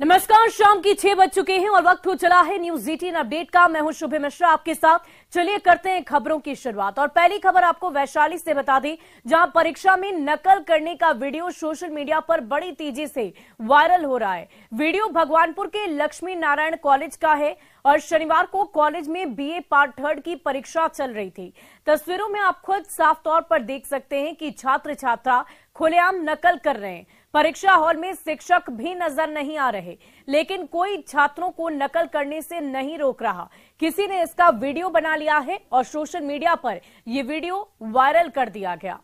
नमस्कार, शाम की 6 बज चुके हैं और वक्त हो चला है न्यूज 18 अपडेट का। मैं हूं शुभ मिश्रा आपके साथ। चलिए करते हैं खबरों की शुरुआत और पहली खबर आपको वैशाली से बता दें, जहां परीक्षा में नकल करने का वीडियो सोशल मीडिया पर बड़ी तेजी से वायरल हो रहा है। वीडियो भगवानपुर के लक्ष्मी नारायण कॉलेज का है और शनिवार को कॉलेज में बीए पार्ट 3 की परीक्षा चल रही थी। तस्वीरों में आप खुद साफ तौर पर देख सकते हैं कि छात्र छात्रा खुलेआम नकल कर रहे हैं। परीक्षा हॉल में शिक्षक भी नजर नहीं आ रहे, लेकिन कोई छात्रों को नकल करने से नहीं रोक रहा। किसी ने इसका वीडियो बना लिया है और सोशल मीडिया पर यह वीडियो वायरल कर दिया गया।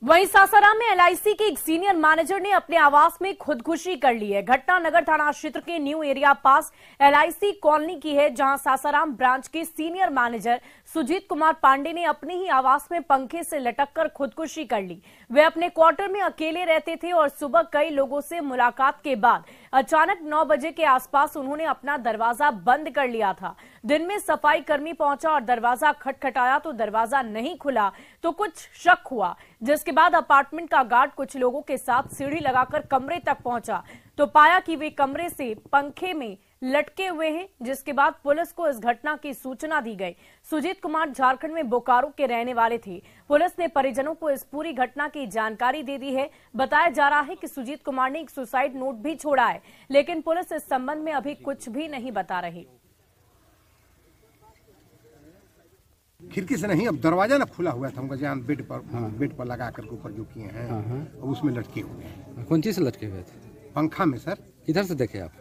वहीं सासाराम में एलआईसी के एक सीनियर मैनेजर ने अपने आवास में खुदकुशी कर ली है। घटना नगर थाना क्षेत्र के न्यू एरिया पास एलआईसी कॉलोनी की है, जहां सासाराम ब्रांच के सीनियर मैनेजर सुजीत कुमार पांडे ने अपने ही आवास में पंखे से लटककर खुदकुशी कर ली। वे अपने क्वार्टर में अकेले रहते थे और सुबह कई लोगों से मुलाकात के बाद अचानक 9 बजे के आसपास उन्होंने अपना दरवाजा बंद कर लिया था। दिन में सफाई कर्मी पहुंचा और दरवाजा खटखटाया तो दरवाजा नहीं खुला तो कुछ शक हुआ, जिसके बाद अपार्टमेंट का गार्ड कुछ लोगों के साथ सीढ़ी लगाकर कमरे तक पहुंचा तो पाया कि वे कमरे से पंखे में लटके हुए हैं, जिसके बाद पुलिस को इस घटना की सूचना दी गई। सुजीत कुमार झारखंड में बोकारो के रहने वाले थे। पुलिस ने परिजनों को इस पूरी घटना की जानकारी दे दी है। बताया जा रहा है कि सुजीत कुमार ने एक सुसाइड नोट भी छोड़ा है, लेकिन पुलिस इस संबंध में अभी कुछ भी नहीं बता रही। खिड़की से नहीं, अब दरवाजा ना खुला हुआ था, हमको जहाँ बेड पर लगा करके ऊपर जो किए हैं अब उसमें लटके हुए हैं। कौन चीज से लटके हुए थे? पंखा में सर। किधर से देखे आप?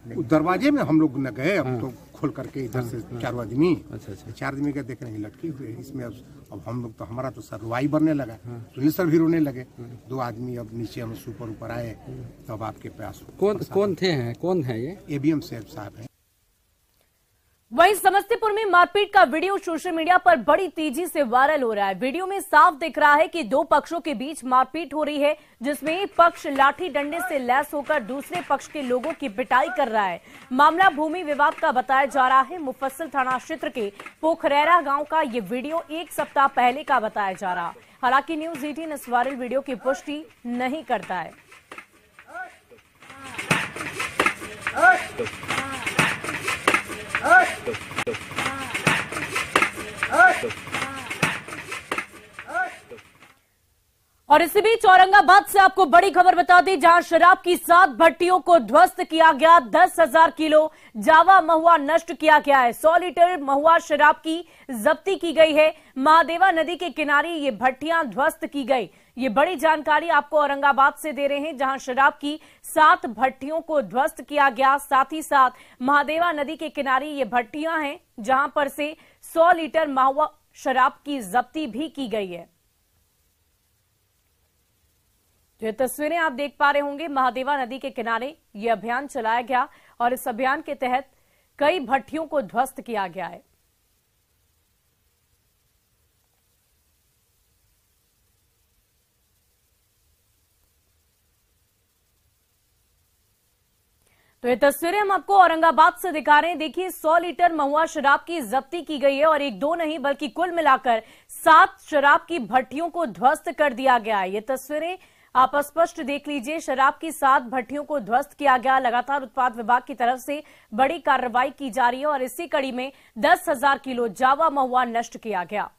दरवाजे में हम लोग न गए, अब तो खोल करके इधर से चार आदमी, अच्छा 4 आदमी का देख रहे हैं लटके हुए हैं इसमें। अब हम लोग तो हमारा तो सर रुवाई बढ़ने लगा, सुनील सर भी रोने लगे। 2 आदमी अब नीचे हम ऊपर आए तब आपके पास। कौन है ये? एबीएम साहब है। वहीं समस्तीपुर में मारपीट का वीडियो सोशल मीडिया पर बड़ी तेजी से वायरल हो रहा है। वीडियो में साफ दिख रहा है कि 2 पक्षों के बीच मारपीट हो रही है, जिसमें एक पक्ष लाठी डंडे से लैस होकर दूसरे पक्ष के लोगों की पिटाई कर रहा है। मामला भूमि विवाद का बताया जा रहा है। मुफस्सिल थाना क्षेत्र के पोखरेरा गांव का ये वीडियो 1 सप्ताह पहले का बताया जा रहा। हालांकि न्यूज 18 इस वायरल वीडियो की पुष्टि नहीं करता है। और इसी बीच औरंगाबाद से आपको बड़ी खबर बता दें, जहां शराब की 7 भट्टियों को ध्वस्त किया गया। 10,000 किलो जावा महुआ नष्ट किया गया है। 100 लीटर महुआ शराब की जब्ती की गई है। महादेवा नदी के किनारे ये भट्टियां ध्वस्त की गई। ये बड़ी जानकारी आपको औरंगाबाद से दे रहे हैं, जहां शराब की 7 भट्टियों को ध्वस्त किया गया। साथ ही साथ महादेवा नदी के किनारे ये भट्टियां हैं, जहां पर से 100 लीटर महुआ शराब की जब्ती भी की गई है। जो तस्वीरें आप देख पा रहे होंगे, महादेवा नदी के किनारे ये अभियान चलाया गया और इस अभियान के तहत कई भट्टियों को ध्वस्त किया गया है। तो ये तस्वीरें हम आपको औरंगाबाद से दिखा रहे हैं। देखिए, 100 लीटर महुआ शराब की जब्ती की गई है और 1-2 नहीं बल्कि कुल मिलाकर 7 शराब की भट्टियों को ध्वस्त कर दिया गया है। ये तस्वीरें आप स्पष्ट देख लीजिए। शराब की 7 भट्टियों को ध्वस्त किया गया। लगातार उत्पाद विभाग की तरफ से बड़ी कार्रवाई की जा रही है और इसी कड़ी में 10,000 किलो जावा महुआ नष्ट किया गया।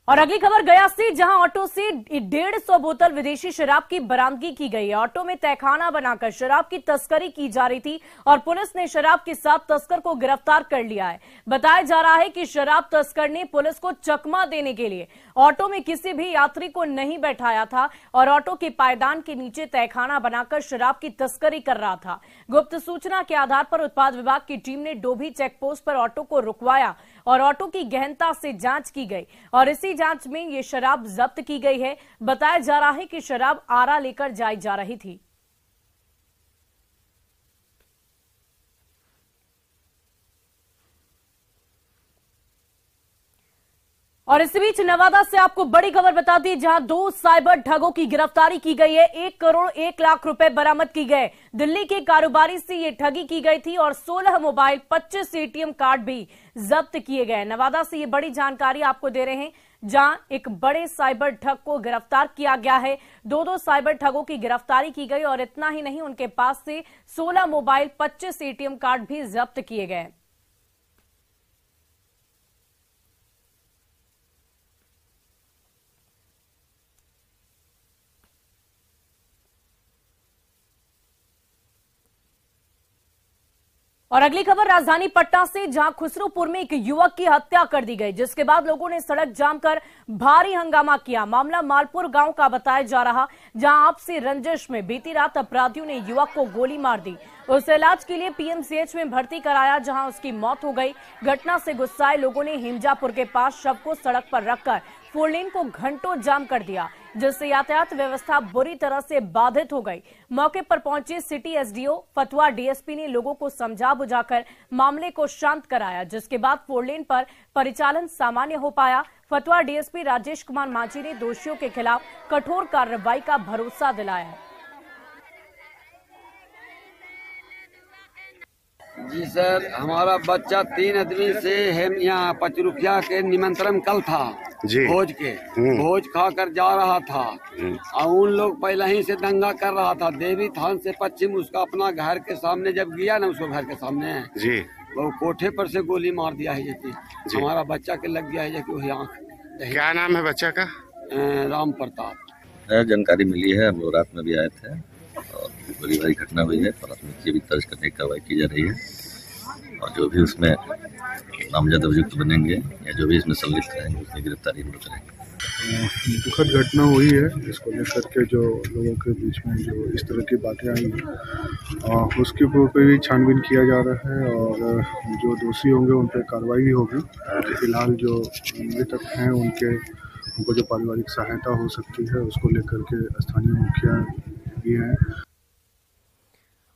और अगली खबर गया से, जहां ऑटो से 150 बोतल विदेशी शराब की बरामदगी की गई है। ऑटो में तहखाना बनाकर शराब की तस्करी की जा रही थी और पुलिस ने शराब के साथ तस्कर को गिरफ्तार कर लिया है। बताया जा रहा है कि शराब तस्कर ने पुलिस को चकमा देने के लिए ऑटो में किसी भी यात्री को नहीं बैठाया था और ऑटो के पायदान के नीचे तहखाना बनाकर शराब की तस्करी कर रहा था। गुप्त सूचना के आधार पर उत्पाद विभाग की टीम ने डोभी चेकपोस्ट पर ऑटो को रुकवाया और ऑटो की गहनता से जांच की गई और इसी जांच में ये शराब जब्त की गई है। बताया जा रहा है कि शराब आरा लेकर जाई जा रही थी। और इस बीच नवादा से आपको बड़ी खबर बता दी, जहां 2 साइबर ठगों की गिरफ्तारी की गई है। 1 करोड़ 1 लाख रुपए बरामद की गए। दिल्ली के कारोबारी से ये ठगी की गई थी और 16 मोबाइल 25 एटीएम कार्ड भी जब्त किए गए। नवादा से ये बड़ी जानकारी आपको दे रहे हैं, जहां एक बड़े साइबर ठग को गिरफ्तार किया गया है। 2 साइबर ठगों की गिरफ्तारी की गई और इतना ही नहीं, उनके पास से 16 मोबाइल 25 एटीएम कार्ड भी जब्त किए गए। और अगली खबर राजधानी पटना से, जहां खुसरूपुर में एक युवक की हत्या कर दी गई, जिसके बाद लोगों ने सड़क जाम कर भारी हंगामा किया। मामला मालपुर गांव का बताया जा रहा, जहां आपसी रंजिश में बीती रात अपराधियों ने युवक को गोली मार दी। उसे इलाज के लिए पीएमसीएच में भर्ती कराया, जहां उसकी मौत हो गई। घटना से गुस्साए लोगों ने हिमजापुर के पास शव को सड़क पर रखकर 4 लेन को घंटों जाम कर दिया, जिससे यातायात व्यवस्था बुरी तरह से बाधित हो गई। मौके पर पहुंचे सिटी एसडीओ फतुहा डीएसपी ने लोगों को समझा बुझाकर मामले को शांत कराया, जिसके बाद 4 लेन पर परिचालन सामान्य हो पाया। फतुहा डीएसपी राजेश कुमार मांझी ने दोषियों के खिलाफ कठोर कार्रवाई का भरोसा दिलाया। जी सर, हमारा बच्चा 3 आदमी से यहाँ पचरुखिया के निमंत्रण कल था जी, भोज के भोज खाकर जा रहा था और उन लोग पहले ही से दंगा कर रहा था। देवी थान से पश्चिम उसका अपना घर के सामने जब गया ना, उसको घर के सामने जी वो कोठे पर से गोली मार दिया है जी। हमारा बच्चा के लग गया है कि वही आँख। क्या नाम है बच्चा का? राम प्रताप। जानकारी मिली है, हम लोग रात में भी आए थे और बड़ी भारी घटना हुई है। प्राथमिकी भी दर्ज करने की कार्रवाई की जा रही है और जो भी उसमें नामजद अभियुक्त बनेंगे या जो भी इसमें सम्मिलित रहेंगे उसकी गिरफ्तारी हम लोग करेंगे। दुखद घटना हुई है, इसको लेकर के जो लोगों के बीच में जो इस तरह की बातें आई हैं उसके ऊपर भी छानबीन किया जा रहा है और जो दोषी होंगे उन पर कार्रवाई भी होगी। फिलहाल जो मृतक हैं उनको जो पारिवारिक सहायता हो सकती है उसको लेकर के स्थानीय मुखिया भी हैं।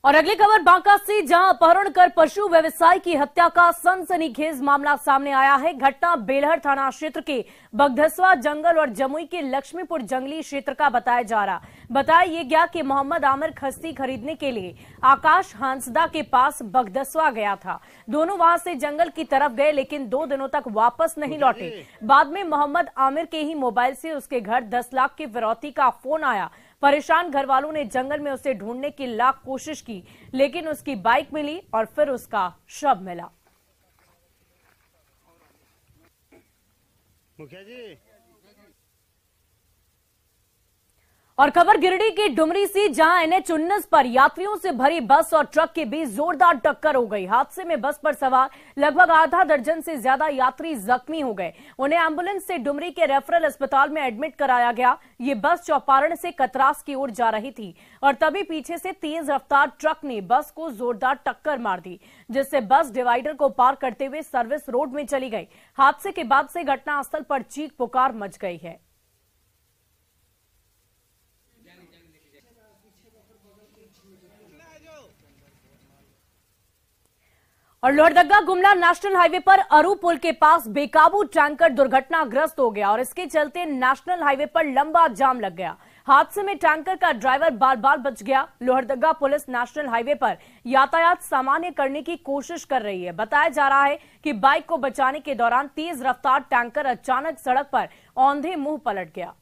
और अगली खबर बांका से, जहां अपहरण कर पशु व्यवसाय की हत्या का सनसनीखेज मामला सामने आया है। घटना बेलहर थाना क्षेत्र के बगधसवा जंगल और जमुई के लक्ष्मीपुर जंगली क्षेत्र का बताया जा रहा। बताया ये गया कि मोहम्मद आमिर खस्ती खरीदने के लिए आकाश हांसदा के पास बगधसवा गया था। दोनों वहां से जंगल की तरफ गए, लेकिन 2 दिनों तक वापस नहीं लौटे। बाद में मोहम्मद आमिर के ही मोबाइल से उसके घर 10 लाख की फिरौती का फोन आया। परेशान घर वालों ने जंगल में उसे ढूंढने की लाख कोशिश की, लेकिन उसकी बाइक मिली और फिर उसका शव मिला। मुखिया जी। और खबर गिरिडीह के डुमरी से, जहां NH-19 पर यात्रियों से भरी बस और ट्रक के बीच जोरदार टक्कर हो गई। हादसे में बस पर सवार लगभग आधा दर्जन से ज्यादा यात्री जख्मी हो गए। उन्हें एम्बुलेंस से डुमरी के रेफरल अस्पताल में एडमिट कराया गया। ये बस चौपारण से कतरास की ओर जा रही थी और तभी पीछे से तेज रफ्तार ट्रक ने बस को जोरदार टक्कर मार दी, जिससे बस डिवाइडर को पार करते हुए सर्विस रोड में चली गई। हादसे के बाद से घटनास्थल पर चीख पुकार मच गई है। और लोहरदगा गुमला नेशनल हाईवे पर अरू पुल के पास बेकाबू टैंकर दुर्घटनाग्रस्त हो गया और इसके चलते नेशनल हाईवे पर लंबा जाम लग गया। हादसे में टैंकर का ड्राइवर बाल बाल बच गया। लोहरदगा पुलिस नेशनल हाईवे पर यातायात सामान्य करने की कोशिश कर रही है। बताया जा रहा है कि बाइक को बचाने के दौरान तेज रफ्तार टैंकर अचानक सड़क पर औंधे मुंह पलट गया।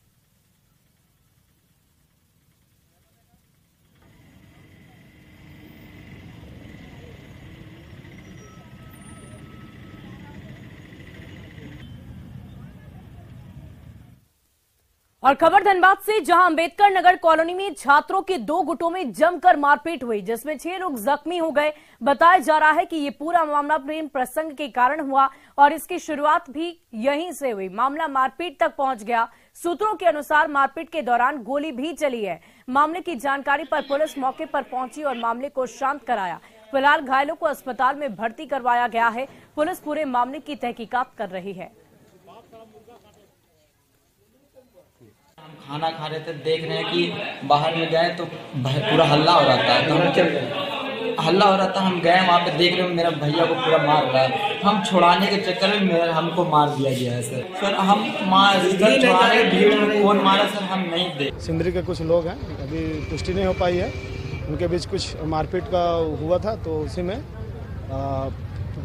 और खबर धनबाद से, जहां अंबेडकर नगर कॉलोनी में छात्रों के 2 गुटों में जमकर मारपीट हुई, जिसमें 6 लोग जख्मी हो गए। बताया जा रहा है कि ये पूरा मामला प्रेम प्रसंग के कारण हुआ और इसकी शुरुआत भी यहीं से हुई। मामला मारपीट तक पहुंच गया। सूत्रों के अनुसार मारपीट के दौरान गोली भी चली है। मामले की जानकारी पर पुलिस मौके पर पहुंची और मामले को शांत कराया। फिलहाल घायलों को अस्पताल में भर्ती करवाया गया है। पुलिस पूरे मामले की तहकीकात कर रही है। खाना खा रहे थे, देख रहे हैं कि बाहर में गए तो पूरा हल्ला हो रहा था, तो हम हल्ला हो रहा था, हम गए वहाँ पे, देख रहे हो मेरा भैया को पूरा मार रहा है। हम छुड़ाने के चक्कर में हमको मार दिया गया है सर। सर हम छुड़ाने की भीड़ में कौन मारा सर हम नहीं देख। सिंदरी के कुछ लोग हैं, अभी पुष्टि नहीं हो पाई है, उनके बीच कुछ मारपीट का हुआ था, तो उसी में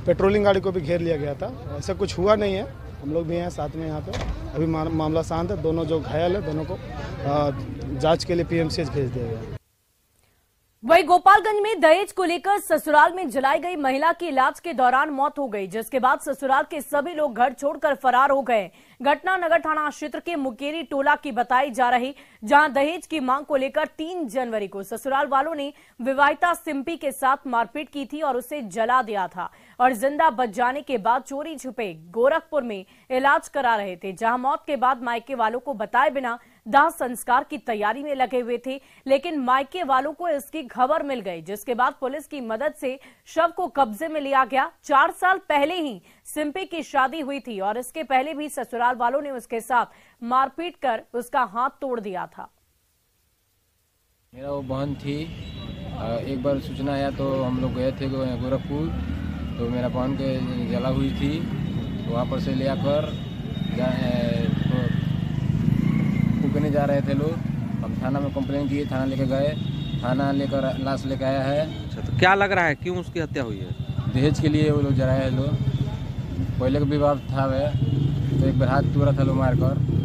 पेट्रोलिंग गाड़ी को भी घेर लिया गया था। ऐसा कुछ हुआ नहीं है, हम लोग भी हैं साथ में यहाँ पे। अभी मामला शांत है, दोनों जो घायल है दोनों को जांच के लिए पीएमसीएच भेज दिया गया। वहीं गोपालगंज में दहेज को लेकर ससुराल में जलाई गई महिला की इलाज के दौरान मौत हो गई, जिसके बाद ससुराल के सभी लोग घर छोड़कर फरार हो गए। घटना नगर थाना क्षेत्र के मुकेरी टोला की बताई जा रही, जहां दहेज की मांग को लेकर 3 जनवरी को ससुराल वालों ने विवाहिता सिंपी के साथ मारपीट की थी और उसे जला दिया था और जिंदा बच जाने के बाद चोरी छुपे गोरखपुर में इलाज करा रहे थे, जहां मौत के बाद मायके वालों को बताए बिना दाह संस्कार की तैयारी में लगे हुए थे। लेकिन मायके वालों को इसकी खबर मिल गई, जिसके बाद पुलिस की मदद से शव को कब्जे में लिया गया। 4 साल पहले ही सिंपी की शादी हुई थी और इसके पहले भी ससुराल वालों ने उसके साथ मारपीट कर उसका हाथ तोड़ दिया था। मेरा वो बहन थी, एक बार सूचना आया तो हम लोग गए थे गोरखपुर, तो मेरा बहन के जला हुई थी, वहाँ पर से ले आकर फूकने जा रहे थे लोग। हम थाना में कंप्लेन किए, थाना लेकर गए, थाना लेकर लाश लेकर आया है। अच्छा, तो क्या लग रहा है क्यों उसकी हत्या हुई है? दहेज के लिए वो लोग जलाए हैं लोग, पहले का विवाद था वह, तो एक बार हाथ तोड़ा था लोग मारकर।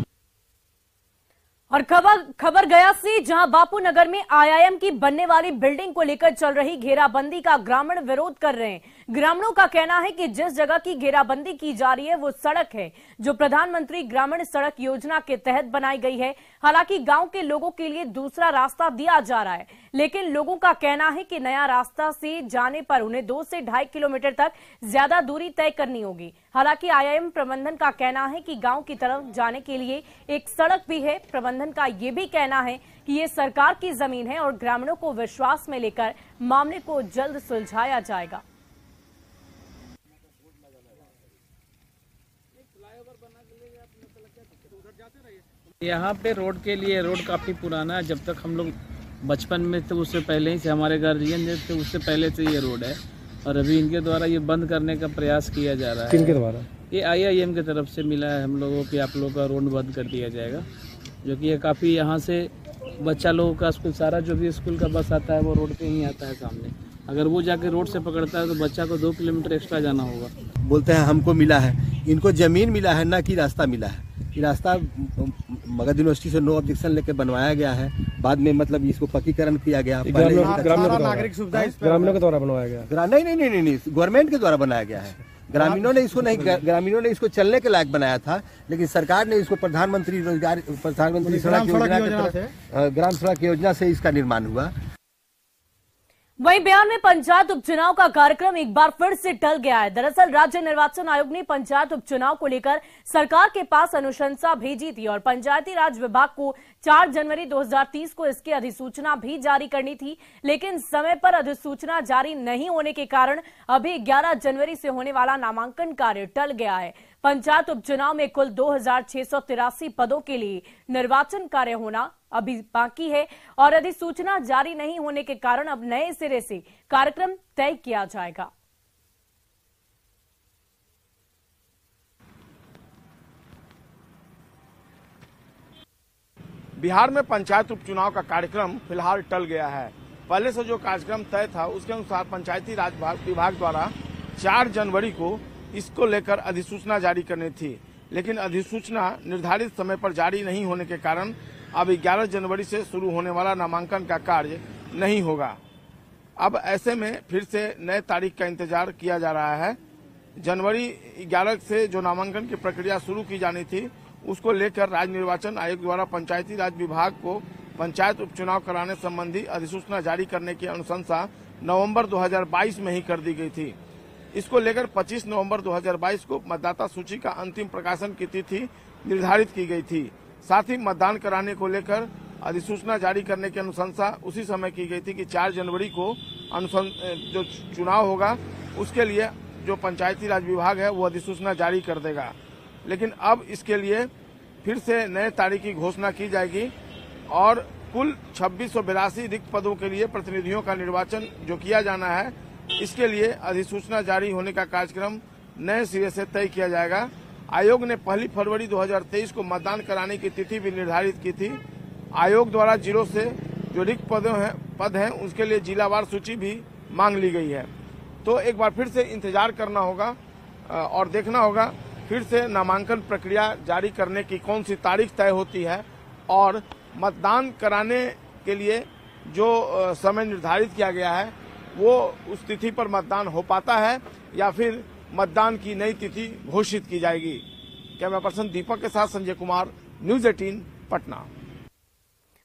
और खबर गया से, जहां बापू नगर में आईआईएम की बनने वाली बिल्डिंग को लेकर चल रही घेराबंदी का ग्रामीण विरोध कर रहे हैं। ग्रामीणों का कहना है कि जिस जगह की घेराबंदी की जा रही है वो सड़क है जो प्रधानमंत्री ग्रामीण सड़क योजना के तहत बनाई गई है। हालांकि गांव के लोगों के लिए दूसरा रास्ता दिया जा रहा है, लेकिन लोगों का कहना है कि नया रास्ता से जाने पर उन्हें 2 से 2.5 किलोमीटर तक ज्यादा दूरी तय करनी होगी। हालांकि आईआईएम प्रबंधन का कहना है कि गांव की तरफ जाने के लिए एक सड़क भी है। प्रबंधन का ये भी कहना है कि ये सरकार की जमीन है और ग्रामीणों को विश्वास में लेकर मामले को जल्द सुलझाया जाएगा। यहाँ पे रोड के लिए, रोड काफ़ी पुराना है, जब तक हम लोग बचपन में थे उससे पहले ही से हमारे गार्जियन जो थे उससे पहले से ये रोड है, और अभी इनके द्वारा ये बंद करने का प्रयास किया जा रहा है। किनके द्वारा? ये आईआईएम की तरफ से मिला है हम लोगों की, आप लोगों का रोड बंद कर दिया जाएगा, जो कि ये काफ़ी यहाँ से बच्चा लोगों का स्कूल, सारा जो भी स्कूल का बस आता है वो रोड पे ही आता है सामने। अगर वो जाके रोड से पकड़ता है तो बच्चा को 2 किलोमीटर एक्स्ट्रा जाना होगा। बोलते हैं हमको मिला है, इनको जमीन मिला है ना कि रास्ता मिला है। ये रास्ता मगध यूनिवर्सिटी से नो ऑब्जेक्शन लेकर बनवाया गया है, बाद में मतलब इसको पक्कीकरण किया गया। ग्रामीणों के द्वारा बनवाया गया? नहीं, गवर्नमेंट के द्वारा बनाया गया है। ग्रामीणों ने इसको नहीं, ग्रामीणों ने इसको चलने के लायक बनाया था, लेकिन सरकार ने इसको प्रधानमंत्री सड़क योजना, ग्राम सड़क योजना से इसका निर्माण हुआ। वहीं बिहार में पंचायत उपचुनाव का कार्यक्रम एक बार फिर से टल गया है। दरअसल राज्य निर्वाचन आयोग ने पंचायत उपचुनाव को लेकर सरकार के पास अनुशंसा भेजी थी और पंचायती राज विभाग को 4 जनवरी 2030 को इसकी अधिसूचना भी जारी करनी थी, लेकिन समय पर अधिसूचना जारी नहीं होने के कारण अभी 11 जनवरी से होने वाला नामांकन कार्य टल गया है। पंचायत उपचुनाव में कुल 2683 पदों के लिए निर्वाचन कार्य होना अभी बाकी है और अधिसूचना जारी नहीं होने के कारण अब नए सिरे से कार्यक्रम तय किया जाएगा। बिहार में पंचायत उपचुनाव का कार्यक्रम फिलहाल टल गया है। पहले से जो कार्यक्रम तय था उसके अनुसार पंचायती राज विभाग द्वारा 4 जनवरी को इसको लेकर अधिसूचना जारी करनी थी, लेकिन अधिसूचना निर्धारित समय पर जारी नहीं होने के कारण अब 11 जनवरी से शुरू होने वाला नामांकन का कार्य नहीं होगा। अब ऐसे में फिर से नए तारीख का इंतजार किया जा रहा है। जनवरी 11 से जो नामांकन की प्रक्रिया शुरू की जानी थी उसको लेकर राज्य निर्वाचन आयोग द्वारा पंचायती राज विभाग को पंचायत उपचुनाव कराने संबंधी अधिसूचना जारी करने की अनुशंसा नवंबर 2022 में ही कर दी गई थी। इसको लेकर 25 नवंबर 2022 को मतदाता सूची का अंतिम प्रकाशन की तिथि निर्धारित की गई थी। साथ ही मतदान कराने को लेकर अधिसूचना जारी करने की अनुशंसा उसी समय की गई थी कि 4 जनवरी को जो चुनाव होगा उसके लिए जो पंचायती राज विभाग है वो अधिसूचना जारी कर देगा। लेकिन अब इसके लिए फिर से नए तारीख की घोषणा की जाएगी और कुल 2682 रिक्त पदों के लिए प्रतिनिधियों का निर्वाचन जो किया जाना है, इसके लिए अधिसूचना जारी होने का कार्यक्रम नए सिरे से तय किया जाएगा। आयोग ने 1 फरवरी 2023 को मतदान कराने की तिथि भी निर्धारित की थी। आयोग द्वारा जिलों से जो रिक्त पद हैं उसके लिए जिलावार सूची भी मांग ली गई है। तो एक बार फिर से इंतजार करना होगा और देखना होगा फिर से नामांकन प्रक्रिया जारी करने की कौन सी तारीख तय होती है और मतदान कराने के लिए जो समय निर्धारित किया गया है वो उस तिथि पर मतदान हो पाता है या फिर मतदान की नई तिथि घोषित की जाएगी। कैमरा पर्सन दीपक के साथ संजय कुमार, न्यूज 18 पटना।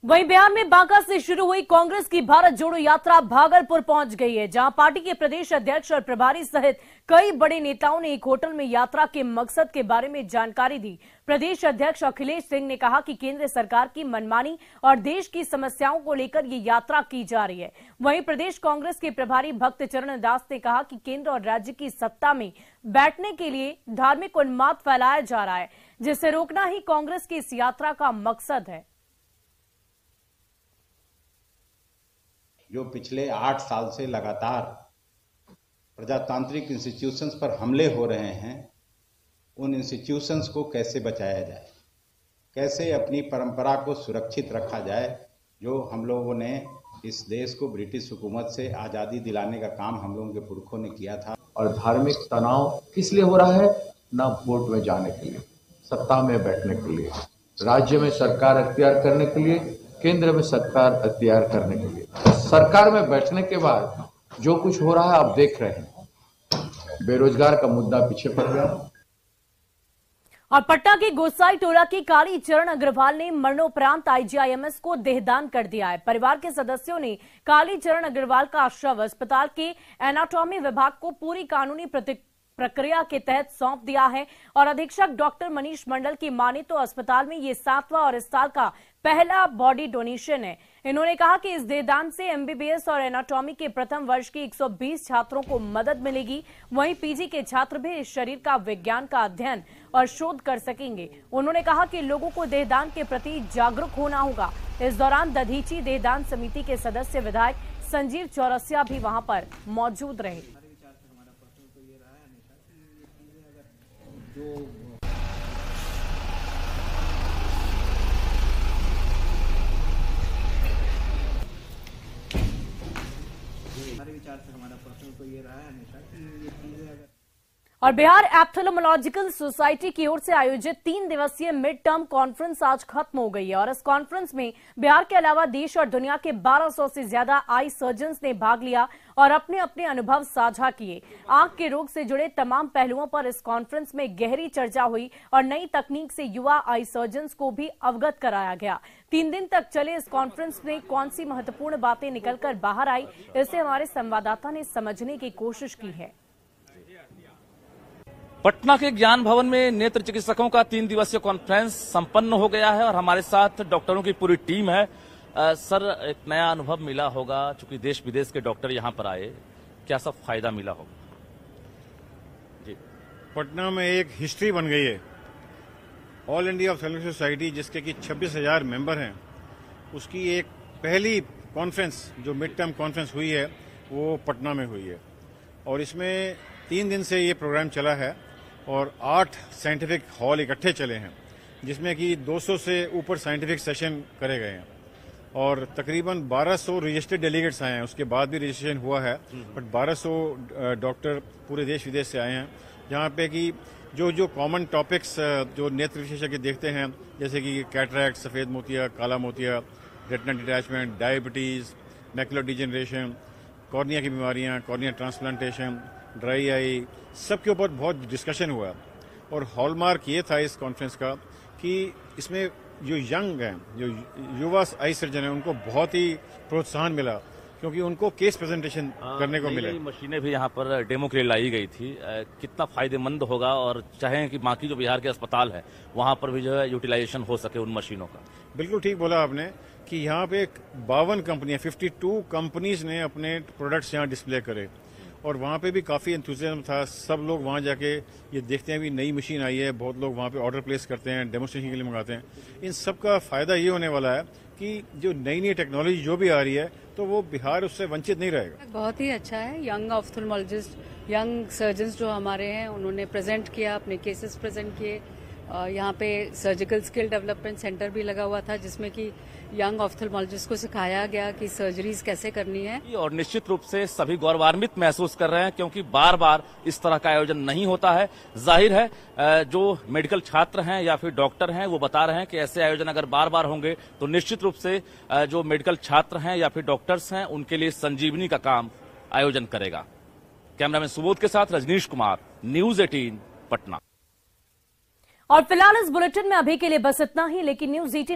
वहीं बिहार में बांका से शुरू हुई कांग्रेस की भारत जोड़ो यात्रा भागलपुर पहुंच गई है, जहां पार्टी के प्रदेश अध्यक्ष और प्रभारी सहित कई बड़े नेताओं ने एक होटल में यात्रा के मकसद के बारे में जानकारी दी। प्रदेश अध्यक्ष अखिलेश सिंह ने कहा कि केंद्र सरकार की मनमानी और देश की समस्याओं को लेकर ये यात्रा की जा रही है। वहीं प्रदेश कांग्रेस के प्रभारी भक्त चरण दास ने कहा कि केंद्र और राज्य की सत्ता में बैठने के लिए धार्मिक उन्माद फैलाया जा रहा है, जिसे रोकना ही कांग्रेस की इस यात्रा का मकसद है। जो पिछले 8 साल से लगातार प्रजातांत्रिक इंस्टीट्यूशंस पर हमले हो रहे हैं, उन इंस्टीट्यूशंस को कैसे बचाया जाए, कैसे अपनी परंपरा को सुरक्षित रखा जाए। जो हम लोगों ने इस देश को ब्रिटिश हुकूमत से आज़ादी दिलाने का काम हम लोगों के पुरखों ने किया था। और धार्मिक तनाव किस लिए हो रहा है? ना वोट में जाने के लिए, सत्ता में बैठने के लिए, राज्य में सरकार अख्तियार करने के लिए, केंद्र में सरकार अख्तियार करने के लिए। सरकार में बैठने के बाद जो कुछ हो रहा है आप देख रहे हैं, बेरोजगार का मुद्दा पीछे पड़ गया। और पटना के गोसाई टोला के काली चरण अग्रवाल ने मरणोपरांत आईजीआईएमएस को देहदान कर दिया है। परिवार के सदस्यों ने काली चरण अग्रवाल का शव अस्पताल के एनाटॉमी विभाग को पूरी कानूनी प्रक्रिया के तहत सौंप दिया है। और अधीक्षक डॉक्टर मनीष मंडल की माने तो अस्पताल में ये 7वां और इस साल का पहला बॉडी डोनेशन है। इन्होंने कहा कि इस देहदान से एमबीबीएस और एनाटॉमी के प्रथम वर्ष के 120 छात्रों को मदद मिलेगी। वहीं पीजी के छात्र भी इस शरीर का विज्ञान का अध्ययन और शोध कर सकेंगे। उन्होंने कहा कि लोगों को देहदान के प्रति जागरूक होना होगा। इस दौरान दधीची देहदान समिति के सदस्य विधायक संजीव चौरसिया भी वहां पर मौजूद रहे। हमारे विचार से हमारा प्रश्न तो ये रहा है हमेशा कि ये चीजें अगर और बिहार एप्थेलोमोलॉजिकल सोसाइटी की ओर से आयोजित 3 दिवसीय मिड टर्म कॉन्फ्रेंस आज खत्म हो गई है। और इस कॉन्फ्रेंस में बिहार के अलावा देश और दुनिया के 1200 से ज्यादा आई सर्जन्स ने भाग लिया और अपने अपने अनुभव साझा किए। आंख के रोग से जुड़े तमाम पहलुओं पर इस कॉन्फ्रेंस में गहरी चर्चा हुई और नई तकनीक से युवा आई सर्जन्स को भी अवगत कराया गया। 3 दिन तक चले इस कॉन्फ्रेंस में कौन सी महत्वपूर्ण बातें निकलकर बाहर आई, इसे हमारे संवाददाता ने समझने की कोशिश की है। पटना के ज्ञान भवन में नेत्र चिकित्सकों का 3 दिवसीय कॉन्फ्रेंस संपन्न हो गया है और हमारे साथ डॉक्टरों की पूरी टीम है। सर, एक नया अनुभव मिला होगा, चूंकि देश विदेश के डॉक्टर यहाँ पर आए, क्या सब फायदा मिला होगा? जी, पटना में एक हिस्ट्री बन गई है। ऑल इंडिया ऑप्थेल्मिक सोसाइटी, जिसके कि 26,000 मेंबर हैं, उसकी एक पहली कॉन्फ्रेंस जो मिड टर्म कॉन्फ्रेंस हुई है वो पटना में हुई है। और इसमें 3 दिन से ये प्रोग्राम चला है और 8 साइंटिफिक हॉल इकट्ठे चले हैं, जिसमें कि 200 से ऊपर साइंटिफिक सेशन करे गए हैं और तकरीबन 1200 रजिस्टर्ड डेलीगेट्स आए हैं। उसके बाद भी रजिस्ट्रेशन हुआ है, बट 1200 डॉक्टर पूरे देश विदेश से आए हैं, जहाँ पे कि जो कॉमन टॉपिक्स जो नेत्र विशेषज्ञ देखते हैं, जैसे कि कैटरैक्ट, सफ़ेद मोतिया, काला मोतिया, retina detachment, diabetes, macular degeneration, cornea की बीमारियाँ, कॉर्निया ट्रांसप्लांटेशन, ड्राई आई, सबके ऊपर बहुत डिस्कशन हुआ। और हॉलमार्क ये था इस कॉन्फ्रेंस का कि इसमें जो यंग हैं, जो युवा आई सर्जन हैं, उनको बहुत ही प्रोत्साहन मिला, क्योंकि उनको केस प्रेजेंटेशन करने को मिले। मशीनें भी यहाँ पर डेमो के लिए लाई गई थी, कितना फायदेमंद होगा और चाहें कि बाकी जो बिहार के अस्पताल है वहाँ पर भी जो है यूटिलाइजेशन हो सके उन मशीनों का। बिल्कुल ठीक बोला आपने कि यहाँ पे 52 कंपनियां, 52 कंपनीज ने अपने प्रोडक्ट्स यहाँ डिस्प्ले करे और वहाँ पे भी काफ़ी एंथुजियाज्म था। सब लोग वहाँ जाके ये देखते हैं भी नई मशीन आई है, बहुत लोग वहाँ पे ऑर्डर प्लेस करते हैं, डेमोस्ट्रेशन के लिए मंगाते हैं। इन सब का फ़ायदा ये होने वाला है कि जो नई नई टेक्नोलॉजी जो भी आ रही है तो वो बिहार उससे वंचित नहीं रहेगा। बहुत ही अच्छा है। यंग ऑफ्थल्मोलॉजिस्ट, यंग सर्जन्स जो हमारे हैं उन्होंने प्रेजेंट किया, अपने केसेस प्रेजेंट किए। यहाँ पे सर्जिकल स्किल डेवलपमेंट सेंटर भी लगा हुआ था जिसमें कि यंग ऑफ्थल्मोलॉजिस्ट को सिखाया गया कि सर्जरीज कैसे करनी है। और निश्चित रूप से सभी गौरवान्वित महसूस कर रहे हैं क्योंकि बार बार इस तरह का आयोजन नहीं होता है। जाहिर है जो मेडिकल छात्र हैं या फिर डॉक्टर हैं वो बता रहे हैं कि ऐसे आयोजन अगर बार बार होंगे तो निश्चित रूप से जो मेडिकल छात्र हैं या फिर डॉक्टर्स हैं उनके लिए संजीवनी का काम आयोजन करेगा। कैमरामैन सुबोध के साथ रजनीश कुमार, न्यूज 18 पटना। और फिलहाल इस बुलेटिन में अभी के लिए बस इतना ही, लेकिन न्यूज 18